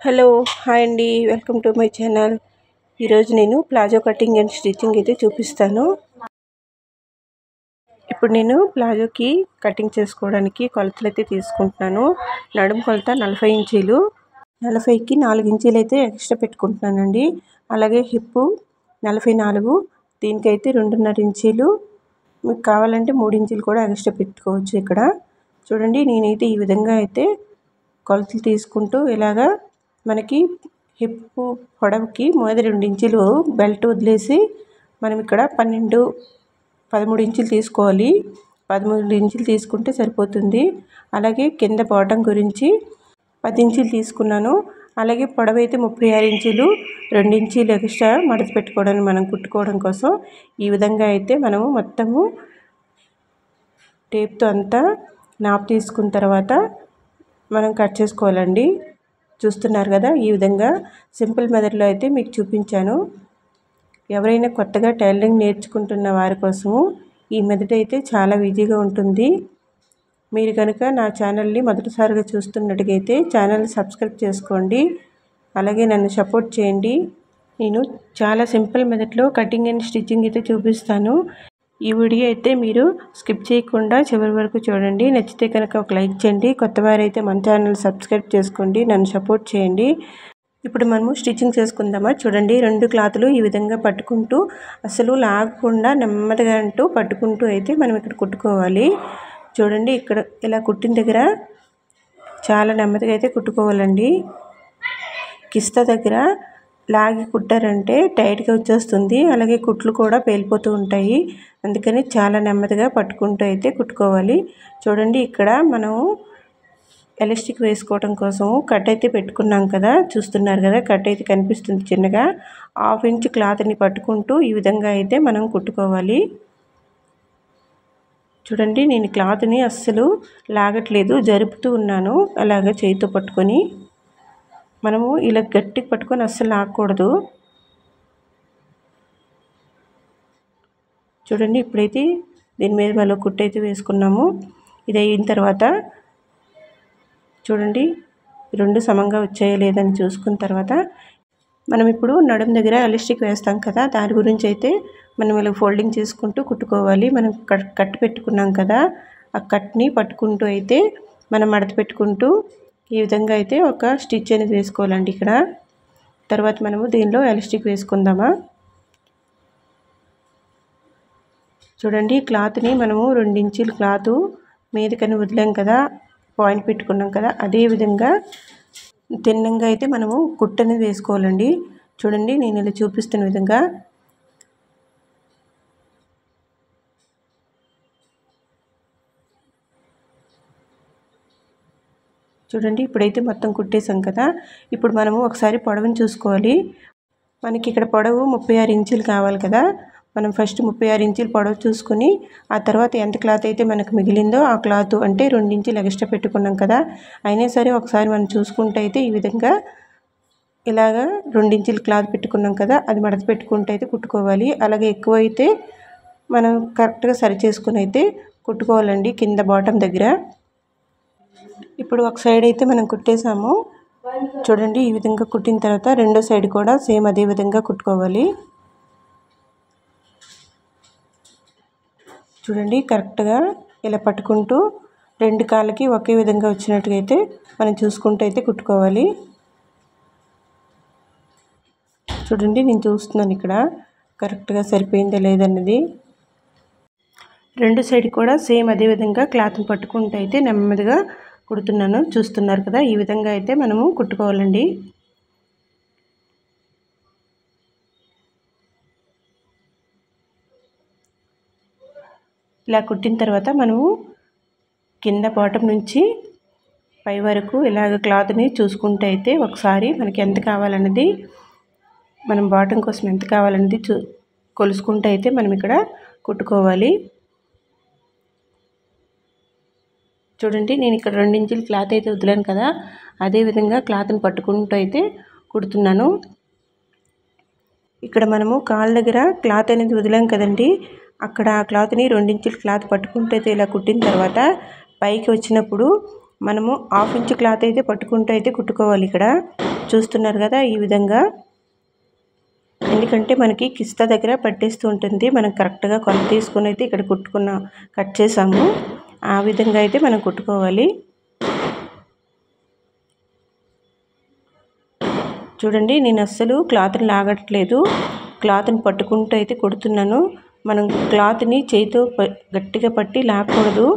Hello hi అండి, welcome to my channel. ఈరోజు నేను ప్లాజో కటింగ్ అండ్ స్టిచ్చింగ్ అయితే చూపిస్తాను. ఇప్పుడు నేను ప్లాజోకి కటింగ్ చేసుకోవడానికి కొలతలు అయితే తీసుకుంటున్నాను. నడుము కొలత 40 ఇంచీలు, 40కి 4 ఇంచీలు అయితే ఎక్స్ట్రా పెట్టుకుంటున్నానండి. అలాగే హిప్ 44, దీనికైతే 2.5 ఇంచీలు, మీకు కావాలంటే 3 ఇంచీలు కూడా ఎక్స్ట్రా పెట్టుకోవచ్చు. ఇక్కడ చూడండి, నేనైతే ఈ విధంగా అయితే కొలతలు తీసుకుంటూ ఇలాగా మనకి హిప్ పొడవుకి 2 ఇంచులు బెల్ట్ వదిలేసి మనం ఇక్కడ 13 ఇంచులు తీసుకోవాలి. 13 ఇంచులు తీసుకుంటే సరిపోతుంది. అలాగే కింద బాటం గురించి 10 ఇంచులు తీసుకున్నాను. అలాగే పొడవు అయితే 36 ఇంచులు, 2 ఇంచులు ఎక్స్ట్రా మడత పెట్టుకోవడానికి మనం కుట్టుకోవడం కోసం ఈ విధంగా అయితే మనము మొత్తము టేప్తో అంతా నాప్ తీసుకున్న తర్వాత మనం కట్ చేసుకోవాలండి. చూస్తున్నారు కదా, ఈ విధంగా సింపుల్ మెథడ్లో అయితే మీకు చూపించాను. ఎవరైనా కొత్తగా టైలరింగ్ నేర్చుకుంటున్న వారి కోసము ఈ మెథడ్ అయితే చాలా ఈజీగా ఉంటుంది. మీరు కనుక నా ఛానల్ని మొదటిసారిగా చూస్తున్నట్టుగైతే ఛానల్ని సబ్స్క్రైబ్ చేసుకోండి. అలాగే నన్ను సపోర్ట్ చేయండి. నేను చాలా సింపుల్ మెథడ్లో కటింగ్ అండ్ స్టిచ్చింగ్ అయితే చూపిస్తాను. ఈ వీడియో అయితే మీరు స్కిప్ చేయకుండా చివరి వరకు చూడండి. నచ్చితే కనుక ఒక లైక్ చేయండి. కొత్త వారైతే మన ఛానల్ సబ్స్క్రైబ్ చేసుకోండి, నన్ను సపోర్ట్ చేయండి. ఇప్పుడు మనము స్టిచ్చింగ్ చేసుకుందామా. చూడండి, 2 క్లాతులు ఈ విధంగా పట్టుకుంటూ అసలు లాగకుండా నెమ్మదిగా అంటూ పట్టుకుంటూ అయితే మనం ఇక్కడ కుట్టుకోవాలి. చూడండి, ఇక్కడ ఇలా కుట్టిన దగ్గర చాలా నెమ్మదిగా అయితే కుట్టుకోవాలండి. కిస్తా దగ్గర లాగి కుట్టారంటే టైట్గా వచ్చేస్తుంది. అలాగే కుట్లు కూడా పేలిపోతూ ఉంటాయి. అందుకని చాలా నెమ్మదిగా పట్టుకుంటూ అయితే కుట్టుకోవాలి. చూడండి, ఇక్కడ మనము ఎలాస్టిక్ వేసుకోవడం కోసం కట్ అయితే పెట్టుకున్నాం కదా, చూస్తున్నారు కదా, కట్ అయితే కనిపిస్తుంది చిన్నగా. 1/2 ఇంచ్ క్లాత్ని పట్టుకుంటూ ఈ విధంగా అయితే మనం కుట్టుకోవాలి. చూడండి, నేను క్లాత్ని అస్సలు లాగట్లేదు, జరుపుతూ ఉన్నాను. అలాగే చేతితో పట్టుకొని మనము ఇలా గట్టిగా పట్టుకొని అస్సలు లాగకూడదు. చూడండి, ఇప్పుడైతే దీని మీద మళ్ళీ కుట్టు అయితే వేసుకున్నాము. ఇది అయిన తర్వాత చూడండి, 2 సమంగా వచ్చాయో లేదని చూసుకున్న తర్వాత మనం ఇప్పుడు నడుము దగ్గర ఎలాస్టిక్ వేస్తాం కదా, దాని గురించి అయితే మనం ఇలా ఫోల్డింగ్ చేసుకుంటూ కుట్టుకోవాలి. మనం కట్ పెట్టుకున్నాం కదా, ఆ కట్ని పట్టుకుంటూ అయితే మనం మడత పెట్టుకుంటూ ఈ విధంగా అయితే ఒక స్టిచ్ అనేది వేసుకోవాలండి. ఇక్కడ తర్వాత మనము దీనిలో ఎలాస్టిక్ వేసుకుందామా. చూడండి, క్లాత్ని మనము 2 ఇంచుల క్లాత్ మీదకని వదిలాం కదా, పాయింట్ పెట్టుకున్నాం కదా, అదే విధంగా తిన్నంగా అయితే మనము కుట్టు అనేది వేసుకోవాలండి. చూడండి, నేను ఇలా చూపిస్తున్న విధంగా చూడండి, ఇప్పుడైతే మొత్తం కుట్టేసాం కదా. ఇప్పుడు మనము ఒకసారి పొడవుని చూసుకోవాలి. మనకి ఇక్కడ పొడవు 36 ఇంచులు కావాలి కదా. మనం ఫస్ట్ 36 ఇంచుల పొడవు చూసుకుని ఆ తర్వాత ఎంత క్లాత్ అయితే మనకు మిగిలిందో ఆ క్లాత్ అంటే 2 ఇంచులు ఎక్స్ట్రా పెట్టుకున్నాం కదా, అయినా సరే ఒకసారి మనం చూసుకుంటే అయితే ఈ విధంగా ఇలాగా 2 ఇంచుల క్లాత్ పెట్టుకున్నాం కదా, అది మడత పెట్టుకుంటూ అయితే కుట్టుకోవాలి. అలాగే ఎక్కువ అయితే మనం కరెక్ట్గా సరి చేసుకుని అయితే కుట్టుకోవాలండి కింద బాటం దగ్గర. ఇప్పుడు ఒక సైడ్ అయితే మనం కుట్టేసాము. చూడండి, ఈ విధంగా కుట్టిన తర్వాత రెండో సైడ్ కూడా సేమ్ అదే విధంగా కుట్టుకోవాలి. చూడండి, కరెక్ట్గా ఇలా పట్టుకుంటూ 2 కాళ్ళకి ఒకే విధంగా వచ్చినట్టుగా అయితే మనం చూసుకుంటూ అయితే కుట్టుకోవాలి. చూడండి, నేను చూస్తున్నాను ఇక్కడ కరెక్ట్గా సరిపోయిందా లేదన్నది. రెండు సైడ్ కూడా సేమ్ అదే విధంగా క్లాత్ని పట్టుకుంటూ అయితే నెమ్మదిగా కుడుతున్నాను. చూస్తున్నారు కదా, ఈ విధంగా అయితే మనము కుట్టుకోవాలండి. ఇలా కుట్టిన తర్వాత మనము కింద బాటం నుంచి పై వరకు ఇలాగ క్లాత్ని చూసుకుంటూ అయితే ఒకసారి మనకి ఎంత కావాలన్నది, మనం బాటం కోసం ఎంత కావాలన్నది కొలుసుకుంటూ అయితే మనం ఇక్కడ కుట్టుకోవాలి. చూడండి, నేను ఇక్కడ 2 ఇంచుల క్లాత్ అయితే వదిలాను కదా, అదే విధంగా క్లాత్ని పట్టుకుంటూ అయితే కుడుతున్నాను. ఇక్కడ మనము కాళ్ళ దగ్గర క్లాత్ అనేది వదిలాం కదండి, అక్కడ ఆ క్లాత్ని 2 ఇంచుల క్లాత్ పట్టుకుంటూ అయితే ఇలా కుట్టిన తర్వాత పైకి వచ్చినప్పుడు మనము 1/2 ఇంచ్ క్లాత్ అయితే పట్టుకుంటూ అయితే కుట్టుకోవాలి. ఇక్కడ చూస్తున్నారు కదా ఈ విధంగా. ఎందుకంటే మనకి కిస్తా దగ్గర పట్టేస్తూ ఉంటుంది. మనం కరెక్ట్గా కొలత తీసుకుని అయితే ఇక్కడ కట్ చేసాము. ఆ విధంగా అయితే మనం కుట్టుకోవాలి. చూడండి, నేను అస్సలు క్లాత్ని లాగట్లేదు, క్లాత్ని పట్టుకుంటూ అయితే కుడుతున్నాను. మనం క్లాత్ని చేతితో గట్టిగా పట్టి లాగకూడదు,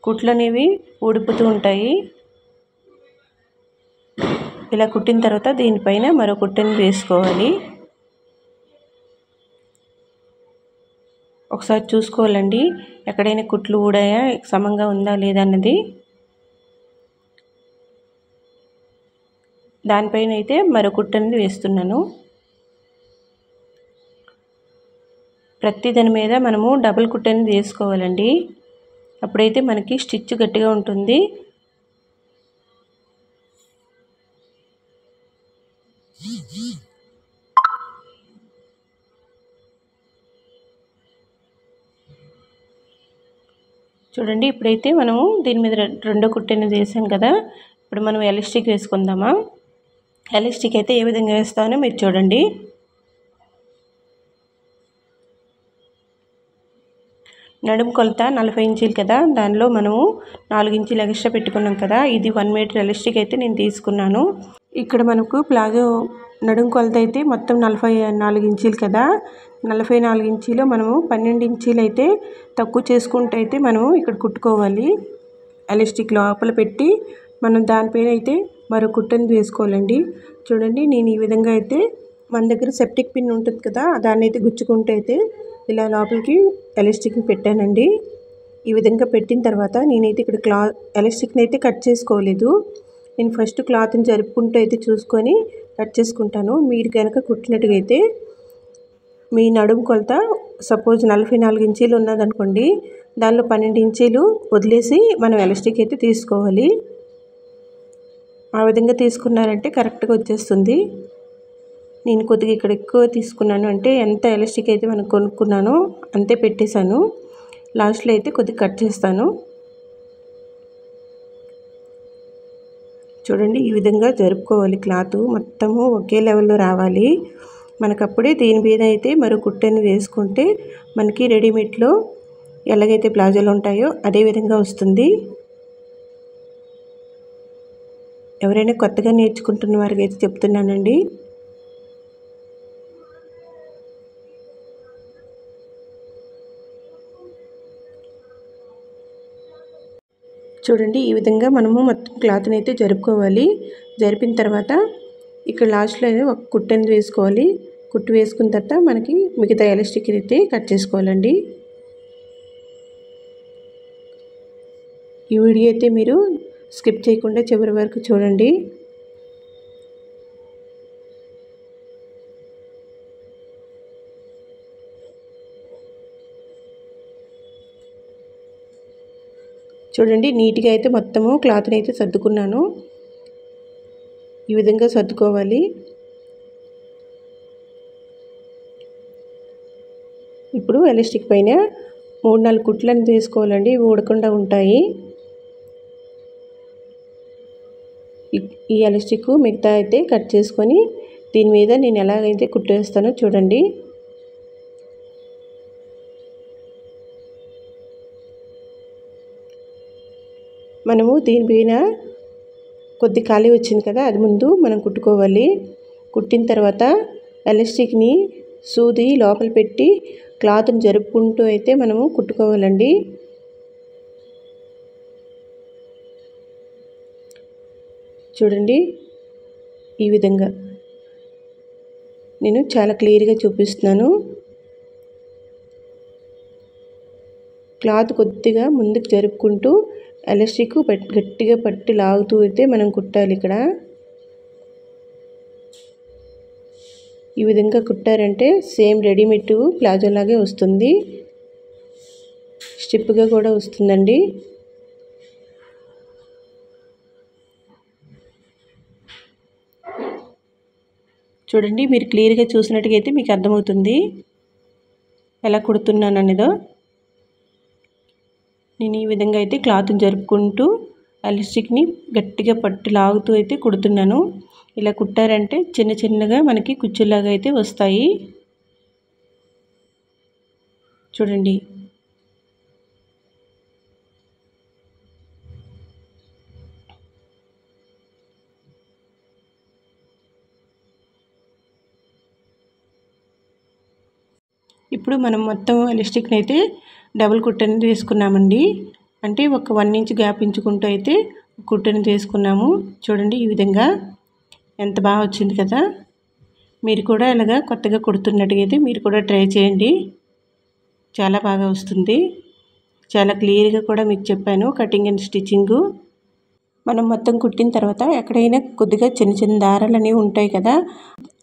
కుట్లు అనేవి ఊడిపోతూ ఉంటాయి. ఇలా కుట్టిన తర్వాత దీనిపైన మరో కుట్టుని వేసుకోవాలి. ఒకసారి చూసుకోవాలండి, ఎక్కడైనా కుట్లు ఊడాయా, సమంగా ఉందా లేదా అన్నది. దానిపైన అయితే మరో కుట్టుని వేస్తున్నాను. ప్రతి దాని మీద మనము డబుల్ కుట్టుని వేసుకోవాలండి, అప్పుడైతే మనకి స్టిచ్ గట్టిగా ఉంటుంది. చూడండి, ఇప్పుడైతే మనము దీని మీద రెండో కుట్టుని వేసాం కదా. ఇప్పుడు మనం ఎలాస్టిక్ వేసుకుందామా. ఎలాస్టిక్ అయితే ఏ విధంగా వేస్తానో మీరు చూడండి. నడుము కొలత 40 ఇంచీలు కదా, దానిలో మనము 4 ఇంచీలు ఎక్స్ట్రా పెట్టుకున్నాం కదా. ఇది 1 మీటర్ ఎలాస్టిక్ అయితే నేను తీసుకున్నాను. ఇక్కడ మనకు ప్లాజో నడుము కొలత అయితే మొత్తం 44 ఇంచీలు కదా. 44 ఇంచీలో మనము 12 ఇంచీలు అయితే తక్కువ చేసుకుంటూ అయితే మనము ఇక్కడ కుట్టుకోవాలి. ఎలాస్టిక్ లోపల పెట్టి మనం దానిపైన అయితే మరో కుట్టుని వేసుకోవాలండి. చూడండి, నేను ఈ విధంగా అయితే మన దగ్గర సెప్టిక్ పిన్ ఉంటుంది కదా, దాన్ని అయితే గుచ్చుకుంటూ అయితే ఇలా లోపలికి ఎలాస్టిక్ని పెట్టానండి. ఈ విధంగా పెట్టిన తర్వాత నేనైతే ఇక్కడ ఎలాస్టిక్ని అయితే కట్ చేసుకోలేదు. నేను ఫస్ట్ క్లాత్ని జరుపుకుంటూ అయితే చూసుకొని కట్ చేసుకుంటాను. మీరు కనుక కుట్టినట్టుగా అయితే మీ నడుము కొలత సపోజ్ 44 ఇంచీలు ఉన్నదనుకోండి, దానిలో 12 ఇంచీలు వదిలేసి మనం ఎలాస్టిక్ అయితే తీసుకోవాలి. ఆ విధంగా తీసుకున్నారంటే కరెక్ట్గా వచ్చేస్తుంది. నేను కొద్దిగా ఇక్కడ ఎక్కువ తీసుకున్నాను, అంటే ఎంత ఎలాస్టిక్ అయితే మనం కొనుక్కున్నానో అంతే పెట్టేశాను. లాస్ట్లో అయితే కొద్దిగా కట్ చేస్తాను. చూడండి, ఈ విధంగా జరుపుకోవాలి. క్లాత్ మొత్తము ఒకే లెవెల్లో రావాలి మనకప్పుడే. దీని మీద అయితే మరో కుట్టుని వేసుకుంటే మనకి రెడీమేడ్లో ఎలాగైతే ప్లాజోలు ఉంటాయో అదే విధంగా వస్తుంది. ఎవరైనా కొత్తగా నేర్చుకుంటున్న వారికి అయితే చెప్తున్నానండి. చూడండి, ఈ విధంగా మనము మొత్తం క్లాత్ని అయితే జరుపుకోవాలి. జరిపిన తర్వాత ఇక్కడ లాస్ట్లో ఒక కుట్టుని వేసుకోవాలి. కుట్టు వేసుకున్న తర్వాత మనకి మిగతా ఎలాస్టిక్ అయితే కట్ చేసుకోవాలండి. ఈ వీడియో అయితే మీరు స్కిప్ చేయకుండా చివరి వరకు చూడండి. చూడండి, నీట్గా అయితే మొత్తము క్లాత్ని అయితే సర్దుకున్నాను. ఈ విధంగా సర్దుకోవాలి. ఇప్పుడు ఎలాస్టిక్ పైన 3-4 కుట్లను వేసుకోవాలండి, ఇవి ఊడకుండా ఉంటాయి. ఈ ఎలాస్టిక్ మిగతా అయితే కట్ చేసుకొని దీని మీద నేను ఎలాగైతే కుట్టు వేస్తానో చూడండి. మనము దీనిపైన కొద్ది ఖాళీ వచ్చింది కదా, అది ముందు మనం కుట్టుకోవాలి. కుట్టిన తర్వాత ఎలాస్టిక్ని సూది లోపల పెట్టి క్లాత్ని జరుపుకుంటూ అయితే మనము కుట్టుకోవాలండి. చూడండి, ఈ విధంగా నేను చాలా క్లియర్గా చూపిస్తున్నాను. క్లాత్ కొద్దిగా ముందుకు జరుపుకుంటూ ఎలాస్టిక్ గట్టిగా పట్టి లాగుతూ అయితే మనం కుట్టాలి. ఇక్కడ ఈ విధంగా కుట్టారంటే సేమ్ రెడీమేడ్ ప్లాజో లాగే వస్తుంది, స్టిప్గా కూడా వస్తుందండి. చూడండి, మీరు క్లియర్గా చూసినట్టుగా అయితే మీకు అర్థమవుతుంది ఎలా కుడుతున్నాను అనేదో. నేను ఈ విధంగా అయితే క్లాత్ని జరుపుకుంటూ ఎలాస్టిక్ని గట్టిగా పట్టి లాగుతూ అయితే కుడుతున్నాను. ఇలా కుట్టారంటే చిన్న చిన్నగా మనకి కుచ్చులాగా అయితే వస్తాయి. చూడండి. ఇప్పుడు మనం మొత్తం ఎలాస్టిక్ని అయితే డబుల్ కుట్టని తీసుకున్నామండి. అంటే ఒక 1 ఇంచ్ గ్యాప్ ఇచ్చుకుంటూ అయితే కుట్టని తీసుకున్నాము. చూడండి ఈ విధంగా ఎంత బాగా వచ్చింది కదా. మీరు కూడా ఇలాగా కొత్తగా కుడుతున్నట్టుగా అయితే మీరు కూడా ట్రై చేయండి. చాలా బాగా వస్తుంది. చాలా క్లియర్గా కూడా మీకు చెప్పాను కటింగ్ అండ్ స్టిచ్చింగు. మనం మొత్తం కుట్టిన తర్వాత ఎక్కడైనా కొద్దిగా చిన్న చిన్న దారాలు అనేవి ఉంటాయి కదా,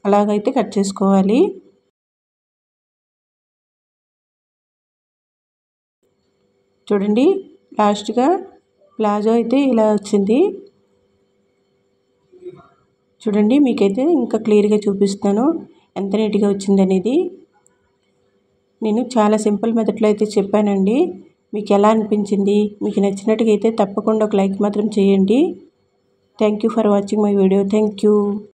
అలాగైతే కట్ చేసుకోవాలి. చూడండి లాస్ట్గా ప్లాజో అయితే ఇలా వచ్చింది. చూడండి మీకైతే ఇంకా క్లియర్గా చూపిస్తాను ఎంత నీట్గా వచ్చిందనేది. నేను చాలా సింపుల్ మెథడ్లో అయితే చెప్పానండి. మీకు ఎలా అనిపించింది? మీకు నచ్చినట్టుగా అయితే తప్పకుండా ఒక లైక్ మాత్రం చేయండి. Thank you for watching my video. Thank you.